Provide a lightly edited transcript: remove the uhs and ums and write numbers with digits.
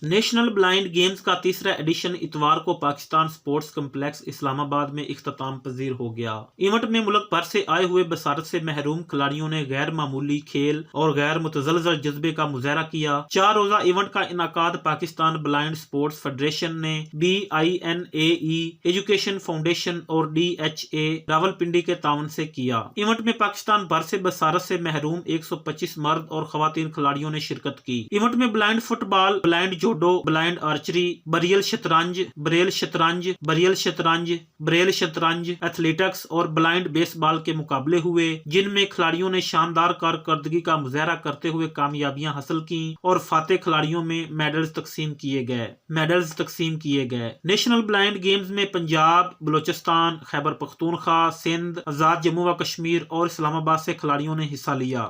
National blind games کا تیسرا edition اتوار کو پاکستان سپورٹس کمپلیکس اسلام آباد میں اختتام پذیر ہو گیا۔ ایونٹ میں ملک بھر سے آئے ہوئے بصارت سے محروم کھلاڑیوں نے غیر معمولی کھیل اور غیر متزلزل جذبے کا مظاہرہ کیا۔ 4 روزہ ایونٹ کا انعقاد پاکستان بلائنڈ سپورٹس فیڈریشن نے BINAE ایجوکیشن فاؤنڈیشن اور DHA راولپنڈی کے تعاون سے کیا۔ ایونٹ میں پاکستان بھر سے بصارت سے محروم 125 مرد اور خواتین کھلاڑیوں نے شرکت کی۔ ایونٹ میں blind football, blind judo, blind archery, Braille شطرنج، بریل شطرنج ایتھلیٹکس اور بلائنڈ بیس بال کے مقابلے ہوئے، جن میں کھلاڑیوں نے شاندار کارکردگی کا مظاہرہ کرتے ہوئے کامیابیاں حاصل کیں اور فاتح کھلاڑیوں میں میڈلز تقسیم کیے گئے۔ نیشنل بلائنڈ گیمز میں پنجاب، بلوچستان، خیبر پختونخوا، سندھ، آزاد جموں و کشمیر اور اسلام آباد سے کھلاڑیوں نے حصہ لیا۔